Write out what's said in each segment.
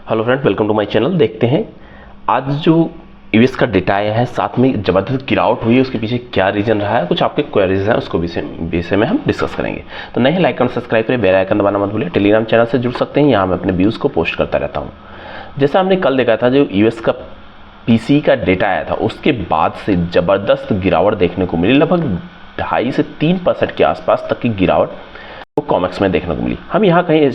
Hello friend, welcome to my channel. देखते हैं आज जो यूएस का डेटा आया है, साथ में ज़बरदस्त गिरावट हुई है, उसके पीछे क्या रीज़न रहा है, कुछ आपके क्वेरीज हैं, उसको विषय में हम डिस्कस करेंगे। तो नहीं, लाइक एंड सब्सक्राइब करें, बेल आइकन दबाना मत भूलिए। टेलीग्राम चैनल से जुड़ सकते हैं, यहाँ मैं अपने व्यूज़ को पोस्ट करता रहता हूँ। जैसा हमने कल देखा था, जो यूएस का पीसी का डेटा आया था, उसके बाद से ज़बरदस्त गिरावट देखने को मिली। लगभग 2.5 से 3% के आसपास तक की गिरावट वो कॉमेक्स में देखने को मिली। हम यहाँ कहीं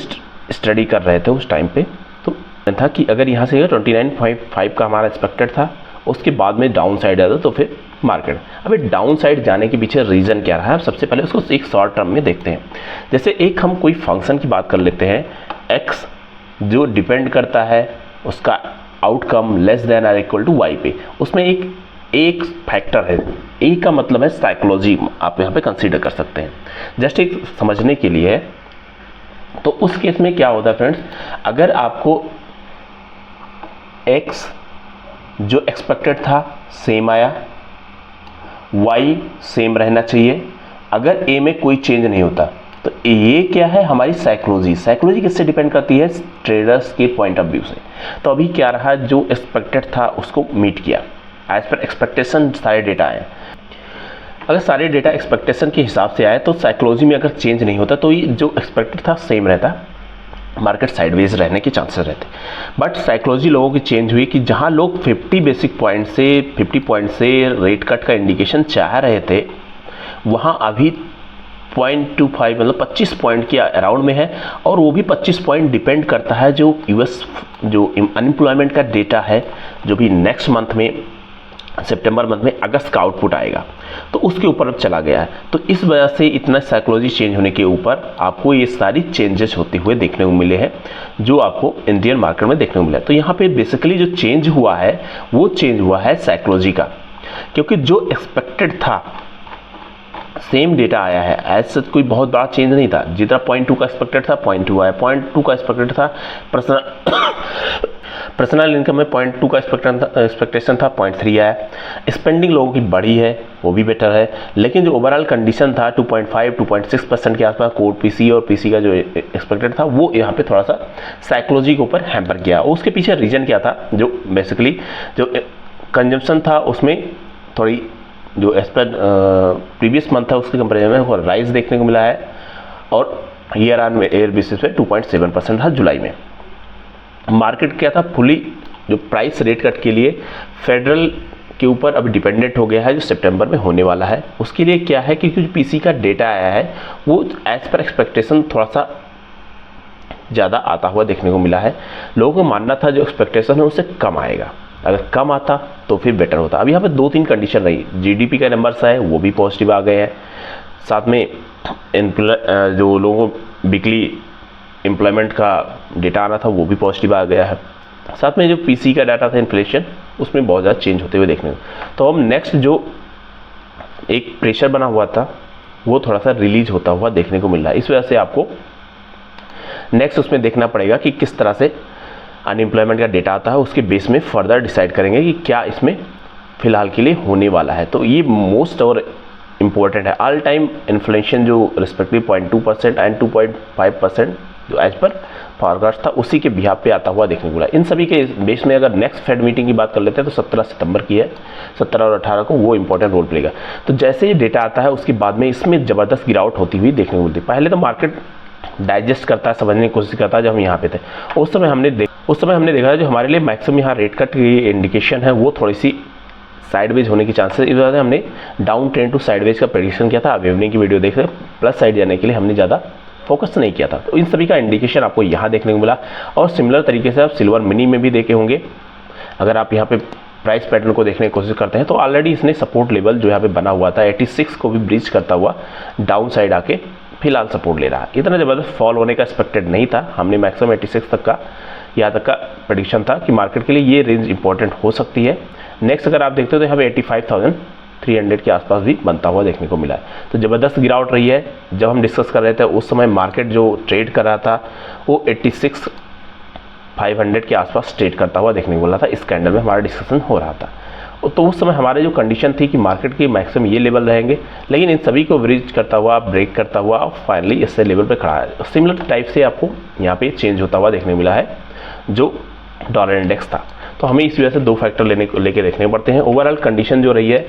स्टडी कर रहे थे उस टाइम पे, तो था कि अगर यहाँ से 29.5 का हमारा एक्सपेक्टेड था, उसके बाद में डाउन साइड आता तो फिर मार्केट अभी डाउन साइड जाने के पीछे रीज़न क्या रहा है, सबसे पहले उसको एक शॉर्ट टर्म में देखते हैं। जैसे एक हम कोई फंक्शन की बात कर लेते हैं, एक्स जो डिपेंड करता है उसका आउटकम लेस देन और इक्वल टू वाई पे, उसमें एक फैक्टर है, ए का मतलब है साइकोलॉजी, आप यहाँ पे कंसीडर कर सकते हैं। जस्ट एक समझने के लिए, तो उस केस में क्या होता है फ्रेंड्स, अगर आपको x जो एक्सपेक्टेड था सेम आया, y सेम रहना चाहिए, अगर a में कोई चेंज नहीं होता, तो ये क्या है, हमारी साइकोलॉजी किससे डिपेंड करती है, ट्रेडर्स के पॉइंट ऑफ व्यू से। तो अभी क्या रहा, जो एक्सपेक्टेड था उसको मीट किया, एज पर एक्सपेक्टेशन सारे डेटा आए। अगर सारे डेटा एक्सपेक्टेशन के हिसाब से आए तो साइकोलॉजी में अगर चेंज नहीं होता, तो ये जो एक्सपेक्टेड था सेम रहता, मार्केट साइडवेज रहने के चांसेस रहते। बट साइकोलॉजी लोगों की चेंज हुई कि जहां लोग 50 बेसिक पॉइंट से 50 पॉइंट से रेट कट का इंडिकेशन चाह रहे थे, वहां अभी 0.25 मतलब 25 पॉइंट के अराउंड में है। और वो भी 25 पॉइंट डिपेंड करता है जो यूएस जो अनएम्प्लॉयमेंट का डेटा है, जो भी नेक्स्ट मंथ में सितंबर मंथ में अगस्त का आउटपुट आएगा, तो उसके ऊपर अब चला गया है। तो इस वजह से इतना साइकोलॉजी चेंज होने के ऊपर आपको ये सारी चेंजेस होते हुए देखने को मिले हैं, जो आपको इंडियन मार्केट में देखने को मिला है। तो यहाँ पे बेसिकली जो चेंज हुआ है, वो चेंज हुआ है साइकोलॉजी का, क्योंकि जो एक्सपेक्टेड था सेम डेटा आया है, ऐसा कोई बहुत बड़ा चेंज नहीं था। जितना 0.2 का एक्सपेक्टेड था 0.2 आया, 0.2 का एक्सपेक्टेड था पर्सनल इनकम में 0.2 का एक्सपेक्टेशन था 0.3 आया। स्पेंडिंग लोगों की बढ़ी है, वो भी बेटर है, लेकिन जो ओवरऑल कंडीशन था 2.5-2.6% के आसपास कोर पीसी और पीसी का जो एक्सपेक्टेड था, वो यहाँ पे थोड़ा सा साइकोलॉजी के ऊपर हैम्पर किया। उसके पीछे रीजन क्या था, जो बेसिकली जो कंजम्पशन था उसमें थोड़ी जो एज पर प्रीवियस मंथ था उसके कंपेरिजन में राइज देखने को मिला है, और ईयर ऑन ईयर बेसिस पे 2.7% था जुलाई में। मार्केट क्या था, फुली जो प्राइस रेट कट के लिए फेडरल के ऊपर अभी डिपेंडेंट हो गया है, जो सितंबर में होने वाला है। उसके लिए क्या है कि जो पीसी का डेटा आया है, वो एज पर एक्सपेक्टेशन थोड़ा सा ज़्यादा आता हुआ देखने को मिला है। लोगों को मानना था जो एक्सपेक्टेशन है उससे कम आएगा, अगर कम आता तो फिर बेटर होता। अभी यहाँ पे 2-3 कंडीशन रही, जीडीपी का नंबर्स आए वो भी पॉजिटिव आ गए हैं, साथ में जो लोगों को वीकली एम्प्लॉयमेंट का डेटा आना था वो भी पॉजिटिव आ गया है, साथ में जो पीसी का डाटा था इन्फ्लेशन, उसमें बहुत ज़्यादा चेंज होते हुए देखने को। तो हम नेक्स्ट जो एक प्रेशर बना हुआ था वो थोड़ा सा रिलीज होता हुआ देखने को मिल रहा है। इस वजह से आपको नेक्स्ट उसमें देखना पड़ेगा कि किस तरह से अनएम्प्लॉयमेंट का डेटा आता है, उसके बेस में फर्दर डिसाइड करेंगे कि क्या इसमें फ़िलहाल के लिए होने वाला है। तो ये मोस्ट और इम्पोर्टेंट है। ऑल टाइम इन्फ्लेशन जो रिस्पेक्टिव 0.2% एंड 2.5% जो एज पर फॉरकास्ट था, उसी के बिहाफ पे आता हुआ देखने को मिला। इन सभी के बेस में अगर नेक्स्ट फेड मीटिंग की बात कर लेते हैं तो 17 सितंबर की है, 17 और 18 को वो इंपॉर्टेंट रोल प्लेगा। तो जैसे ये डेटा आता है उसके बाद में इसमें ज़बरदस्त गिरावट होती हुई देखने को मिलती है। पहले तो मार्केट डाइजेस्ट करता है, समझने की कोशिश करता है। जब हम यहाँ पे थे उस समय हमने देखा जो हमारे लिए मैक्सिमम यहाँ रेट कट की इंडिकेशन है वो थोड़ी सी साइडवेज होने की चांसेस, इस वजह से हमने डाउन ट्रेंड टू साइडवेज का प्रेडिक्शन किया था। आप इवनिंग की वीडियो देख रहे हैं, प्लस साइड जाने के लिए हमने ज़्यादा फोकस नहीं किया था। तो इन सभी का इंडिकेशन आपको यहाँ देखने को मिला, और सिमिलर तरीके से आप सिल्वर मिनी में भी देखे होंगे। अगर आप यहाँ पे प्राइस पैटर्न को देखने की कोशिश करते हैं तो ऑलरेडी इसने सपोर्ट लेवल जो यहाँ पे बना हुआ था 86 को भी ब्रीच करता हुआ डाउन साइड आके फिलहाल सपोर्ट ले रहा है। इतना ज़बरदस्त फॉल होने का एक्सपेक्टेड नहीं था, हमने मैक्सिमम 86 तक का यहाँ तक का प्रेडिक्शन था कि मार्केट के लिए ये रेंज इंपॉर्टेंट हो सकती है। नेक्स्ट अगर आप देखते हो तो यहाँ पे 85,300 के आसपास भी बनता हुआ देखने को मिला है। तो ज़बरदस्त गिरावट रही है। जब हम डिस्कस कर रहे थे उस समय मार्केट जो ट्रेड कर रहा था वो 86,500 के आसपास ट्रेड करता हुआ देखने को मिला था। इस कैंडल में हमारा डिस्कशन हो रहा था। तो उस समय हमारे जो कंडीशन थी कि मार्केट के मैक्सिमम ये लेवल रहेंगे, लेकिन इन सभी को ब्रीच करता हुआ, ब्रेक करता हुआ फाइनली इससे लेवल पे खड़ा है। सिमिलर टाइप से आपको यहाँ पे चेंज होता हुआ देखने को मिला है, जो डॉलर इंडेक्स था। तो हमें इस वजह से दो फैक्टर लेके देखने पड़ते हैं। ओवरऑल कंडीशन जो रही है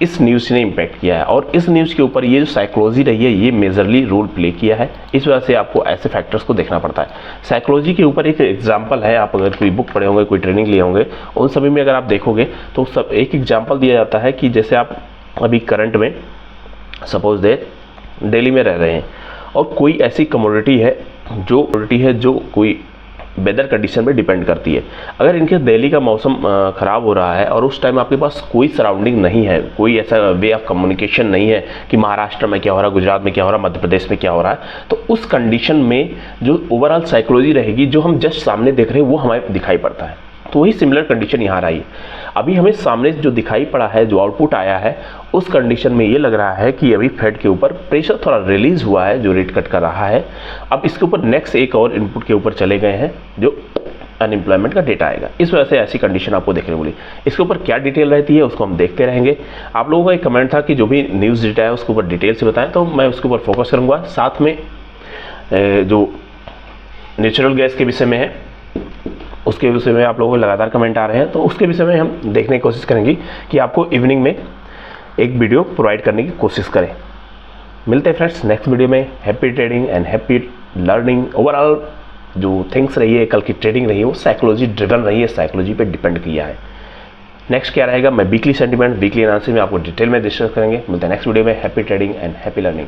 इस न्यूज़ ने इम्पैक्ट किया है और इस न्यूज़ के ऊपर ये जो साइकोलॉजी रही है ये मेजरली रोल प्ले किया है। इस वजह से आपको ऐसे फैक्टर्स को देखना पड़ता है। साइकोलॉजी के ऊपर एक एग्जांपल है, आप अगर कोई बुक पढ़े होंगे, कोई ट्रेनिंग लिए होंगे, उन सभी में अगर आप देखोगे तो सब एक एग्जांपल दिया जाता है कि जैसे आप अभी करंट में सपोज दे दिल्ली में रह रहे हैं और कोई ऐसी कमोडिटी है जो कोई वेदर कंडीशन पे डिपेंड करती है। अगर इनके दिल्ली का मौसम ख़राब हो रहा है और उस टाइम आपके पास कोई सराउंडिंग नहीं है, कोई ऐसा वे ऑफ कम्युनिकेशन नहीं है कि महाराष्ट्र में क्या हो रहा है, गुजरात में क्या हो रहा है, मध्य प्रदेश में क्या हो रहा है, तो उस कंडीशन में जो ओवरऑल साइकोलॉजी रहेगी, जो हम जस्ट सामने देख रहे हैं वो हमें दिखाई पड़ता है। तो वही सिमिलर कंडीशन यहाँ रही। अभी हमें सामने जो दिखाई पड़ा है, जो आउटपुट आया है, उस कंडीशन में ये लग रहा है कि अभी फेड के ऊपर प्रेशर थोड़ा रिलीज हुआ है जो रेट कट कर रहा है। अब इसके ऊपर नेक्स्ट एक और इनपुट के ऊपर चले गए हैं जो अनएम्प्लॉयमेंट का डेटा आएगा। इस वजह से ऐसी कंडीशन आपको देखने को मिली। इसके ऊपर क्या डिटेल रहती है उसको हम देखते रहेंगे। आप लोगों का एक कमेंट था कि जो भी न्यूज़ डेटा है उसके ऊपर डिटेल से बताएं, तो मैं उसके ऊपर फोकस करूँगा। साथ में जो नेचुरल गैस के विषय में है उसके विषय में आप लोगों को लगातार कमेंट आ रहे हैं, तो उसके विषय में हम देखने की कोशिश करेंगे कि आपको इवनिंग में एक वीडियो प्रोवाइड करने की कोशिश करें। मिलते हैं फ्रेंड्स नेक्स्ट वीडियो में। Happy trading and happy learning. Overall जो थिंग्स रही है, कल की ट्रेडिंग रही है, वो साइकोलॉजी ड्रिवन रही है, साइकोलॉजी पे डिपेंड किया है। नेक्स्ट क्या रहेगा, मैं वीकली सेंटीमेंट, वीकली एनालिसिस में आपको डिटेल में डिस्कस करेंगे। मिलते हैं नेक्स्ट वीडियो में। Happy trading and happy learning.